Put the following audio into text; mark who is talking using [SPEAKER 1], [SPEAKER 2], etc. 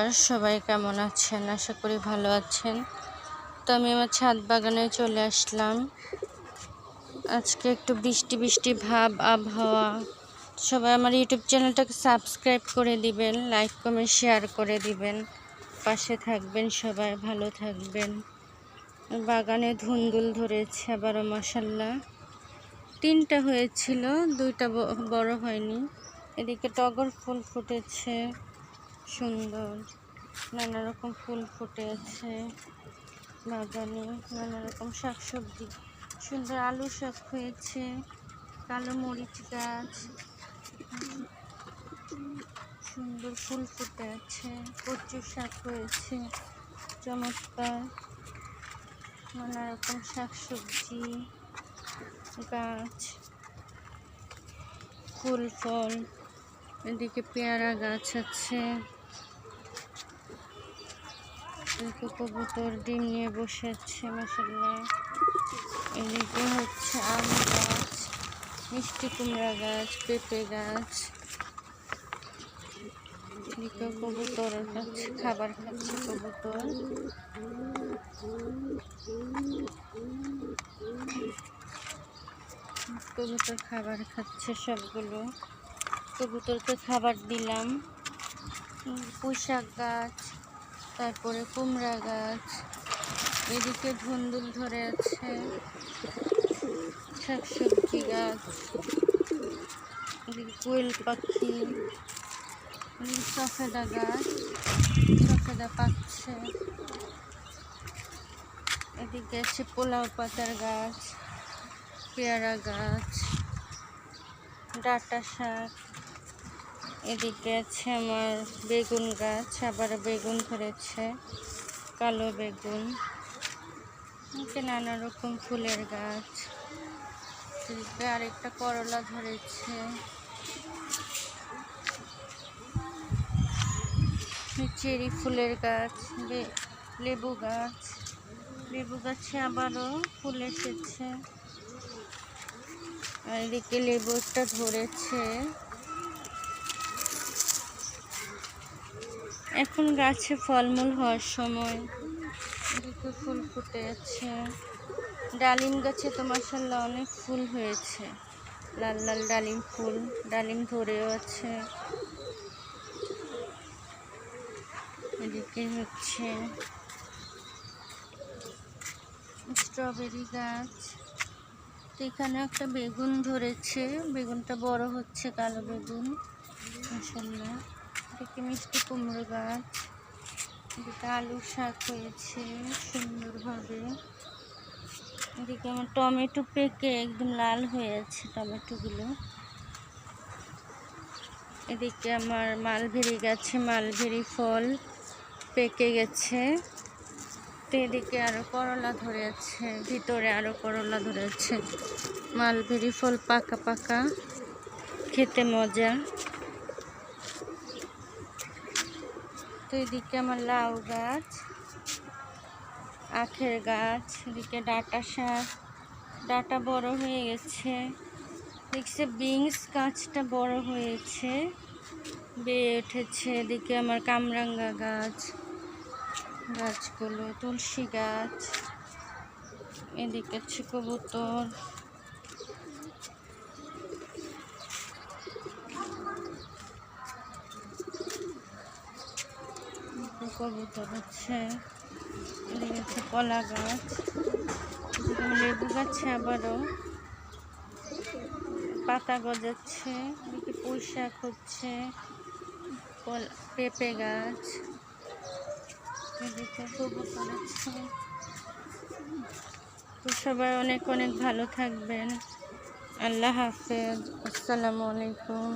[SPEAKER 1] নমস্কার, সবাই কেমন আছেন? আশা করি ভালো আছেন। তো আমি আমার ছাদ বাগানে চলে আসলাম। আজকে একটু বৃষ্টি বৃষ্টি ভাব আবহাওয়া। সবাই আমার ইউটিউব চ্যানেলটাকে সাবস্ক্রাইব করে দিবেন, লাইক কমেন্ট শেয়ার করে দিবেন, পাশে থাকবেন, সবাই ভালো থাকবেন। বাগানে ধুন্দুল ধরেছে আবারও মাশাআল্লাহ। 3টা হয়েছিল, 2টা বড় হয়নি। এদিকে টগর ফুল ফুটেছে সুন্দর, নানা রকম ফুল ফুটে আছে বাগানে। নানা রকম শাকসবজি, সুন্দর আলু শাক হয়েছে, কালো মরিচ গাছ, সুন্দর ফুল ফুটে আছে, কচু শাক হয়েছে চমৎকার। নানা রকম শাকসবজি গাছ, ফুল ফল। এদিকে পেয়ারা গাছ আছে, কবুতর ডিম নিয়ে বসে আছে মাশাআল্লাহ। এদিকে হচ্ছে আম গাছ, মিষ্টি কুমড়া গাছ, পেঁপে গাছ। এদিকে কবুতর খাচ্ছে, খাবার খাচ্ছে কবুতর। কবুতর খাবার খাচ্ছে সবগুলো। কবুতরকে খাবার দিলাম। পুঁইশাক গাছ, তারপরে কুমড়া গাছ, এদিকে ধুন্দুল ধরে আছে, শাকসবজি গাছ, এদিকে কোয়েল পাখি, এদিকে সফেদা গাছ, সফেদা পাচ্ছে। এদিকে আছে পোলাও পাতার গাছ, পেয়ারা গাছ, ডাঁটা শাক। এদিকে আছে আমার বেগুন গাছ, আবার বেগুন ধরেছে, কালো বেগুন। এদিকে নানা রকম ফুলের গাছ। এদিকে আরেকটা করলা ধরেছে, চেরি ফুলের গাছ, লেবু গাছ। লেবু গাছে আবারও ফুল এসেছে। আর এদিকে লেবু একটা ধরেছে। এখন গাছে ফলমূল হওয়ার সময়। এদিকে ফুল ফুটে আছে। ডালিম গাছে তো মাশাআল্লাহ অনেক ফুল হয়েছে, লাল লাল ডালিম ফুল, ডালিম ধরেও আছে। এদিকে হচ্ছে স্ট্রবেরি গাছ। এখানে একটা বেগুন ধরেছে, বেগুনটা বড় হচ্ছে, কালো বেগুন মাশাআল্লাহ। এদিকে মিষ্টি কুমড়ো গাছ, এদিকে আলু শাক হয়েছে সুন্দরভাবে। এদিকে আমার টমেটো পেকে একদম লাল হয়ে আছে টমেটোগুলো। এদিকে আমার মালবেরি গাছে মালবেরি ফল পেকে গেছে। তো এদিকে আরো করলা ধরে আছে, ভিতরে আরো করলা ধরে আছে। মালবেরি ফল পাকা পাকা, খেতে মজা। তো এদিকে আমার লাউ গাছ, আখের গাছ, এদিকে ডাঁটা শাক, ডাঁটা বড় হয়ে গেছে। দেখছে বিনস গাছটা বড় হয়েছে, বেয়ে উঠেছে। এদিকে আমার কামরাঙ্গা গাছ, গাছগুলো, তুলসী গাছ। এদিকে আছে কবুতর। কবুতর আছে। এদিকে আছে কলা গাছ, লেবু গাছে আবারও পাতা গজাচ্ছে। এদিকে পুঁই শাক হচ্ছে, পেঁপে গাছ। এদিকে কবুতর আছে। তো সবাই অনেক অনেক ভালো থাকবেন। আল্লাহ হাফেজ, আসসালামু আলাইকুম।